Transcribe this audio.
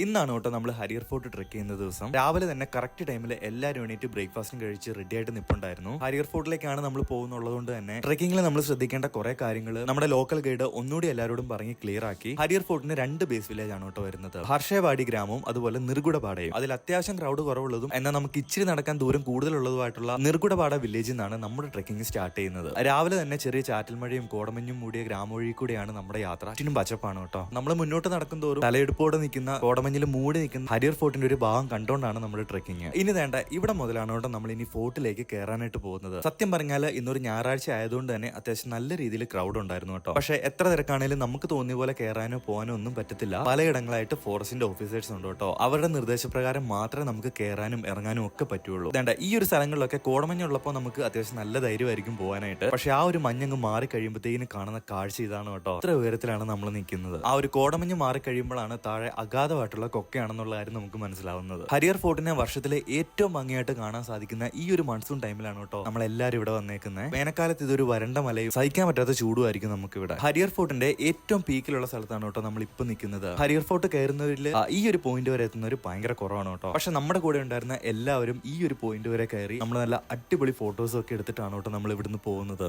ഇന്നാണ് കേട്ടോ നമ്മൾ ഹരിയർ ഫോർട്ട് ട്രെക്ക് ചെയ്യുന്ന ദിവസം. രാവിലെ തന്നെ കറക്റ്റ് ടൈമിൽ എല്ലാവരും എണീറ്റ് ബ്രേക്ക്ഫാസ്റ്റും കഴിച്ച് റെഡി ആയിട്ട് നിൽപ്പുണ്ടായിരുന്നു. ഹരിയർ ഫോർട്ടിലേക്കാണ് നമ്മൾ പോകുന്നുള്ളത് തന്നെ ട്രെക്കിങ്ങിൽ നമ്മൾ ശ്രദ്ധിക്കേണ്ട കുറെ കാര്യങ്ങൾ നമ്മുടെ ലോക്കൽ ഗൈഡ് ഒന്നുകൂടി എല്ലാവരോടും പറഞ്ഞ് ക്ലിയർ ആക്കി. ഹരിയർ ഫോർട്ടിന് 2 ബേസ് വില്ലേജ് ആണ് കേട്ടോ വരുന്നത്. ഹർഷേവാടി ഗ്രാമവും അതുപോലെ നിർഗുഡപാടയും. അതിൽ അത്യാവശ്യം ക്രൗഡ് കുറവുള്ളതും എന്നാൽ നമുക്ക് ഇച്ചിരി നടക്കാൻ ദൂരം കൂടുതലുള്ളതുമായിട്ടുള്ള നിർഗുഡപാട വില്ലേജിൽ നിന്നാണ് നമ്മുടെ ട്രെക്കിംഗ് സ്റ്റാർട്ട് ചെയ്യുന്നത്. രാവിലെ തന്നെ ചെറിയ ചാറ്റൽ മഴയും കോടമഞ്ഞും മൂടിയ ഗ്രാമവഴി കൂടിയാണ് നമ്മുടെ യാത്ര. ചുറ്റും പച്ചപ്പാണ് കേട്ടോ. നമ്മൾ മുന്നോട്ട് നടക്കും തോറും തലയെടുപ്പോടെ നിൽക്കുന്ന മൂടി നിൽക്കുന്ന ഹരിയർ ഫോർട്ടിന്റെ ഒരു ഭാഗം കണ്ടോണ്ടാണ് നമ്മുടെ ട്രെക്കിങ്. ഇനി വേണ്ട ഇവിടെ മുതലാണ് കേട്ടോ നമ്മൾ ഇനി ഫോർട്ടിലേക്ക് കയറാനായിട്ട് പോകുന്നത്. സത്യം പറഞ്ഞാൽ ഇന്നൊരു ഞായറാഴ്ച ആയതുകൊണ്ട് തന്നെ അത്യാവശ്യം നല്ല രീതിയിൽ ക്രൗഡ് ഉണ്ടായിരുന്നു കേട്ടോ. പക്ഷെ എത്ര തിരക്കാണെങ്കിലും നമുക്ക് തോന്നിയ പോലെ കയറാനോ പോകാനോ ഒന്നും പറ്റത്തില്ല. പലയിടങ്ങളായിട്ട് ഫോറസ്റ്റിന്റെ ഓഫീസേഴ്സ് ഉണ്ട് കേട്ടോ. അവരുടെ നിർദ്ദേശപ്രകാരം മാത്രമേ നമുക്ക് കയറാനും ഇറങ്ങാനും ഒക്കെ പറ്റുള്ളൂ. വേണ്ട ഈ ഒരു സ്ഥലങ്ങളിലൊക്കെ കോടമഞ്ഞുള്ളപ്പോൾ നമുക്ക് അത്യാവശ്യം നല്ല ധൈര്യമായിരിക്കും പോകാനായിട്ട്. പക്ഷെ ആ ഒരു മഞ്ഞങ്ങ് മാറി കഴിയുമ്പോഴത്തേക്കിന് കാണുന്ന കാഴ്ച ഇതാണ് കേട്ടോ. ഇത്ര ഉയരത്തിലാണ് നമ്മൾ നിൽക്കുന്നത്. ആ ഒരു കോടമഞ്ഞ് മാറി കഴിയുമ്പോഴാണ് താഴെ അഗാധമായിട്ടുള്ള കൊക്കയാണെന്നുള്ള കാര്യം നമുക്ക് മനസ്സിലാവുന്നത്. ഹരിയർ ഫോർട്ടിനെ വർഷത്തിലെ ഏറ്റവും ഭംഗിയായിട്ട് കാണാൻ സാധിക്കുന്ന ഈ ഒരു മൺസൂൺ ടൈമിലാണ് കേട്ടോ നമ്മൾ എല്ലാവരും ഇവിടെ വന്നേക്കുന്നത്. വേനൽക്കാലത്ത് ഇതൊരു വരണ്ട മലയും സഹിക്കാൻ പറ്റാത്ത ചൂടുമായിരിക്കും നമുക്ക് ഇവിടെ. ഹരിയർ ഫോർട്ടിന്റെ ഏറ്റവും പീക്കിലുള്ള സ്ഥലത്താണ് കേട്ടോ നമ്മൾ ഇപ്പൊ നിൽക്കുന്നത്. ഹരിയർ ഫോർട്ട് കയറുന്നവരിൽ ഈ ഒരു പോയിന്റ് വരെ എത്തുന്നവർ ഭയങ്കര കുറവാണ് കേട്ടോ. പക്ഷെ നമ്മുടെ കൂടെ ഉണ്ടായിരുന്ന എല്ലാവരും ഈ ഒരു പോയിന്റ് വരെ കയറി നമ്മൾ നല്ല അടിപൊളി ഫോട്ടോസ് ഒക്കെ എടുത്തിട്ടാണ് കേട്ടോ നമ്മൾ ഇവിടുന്ന് പോകുന്നത്.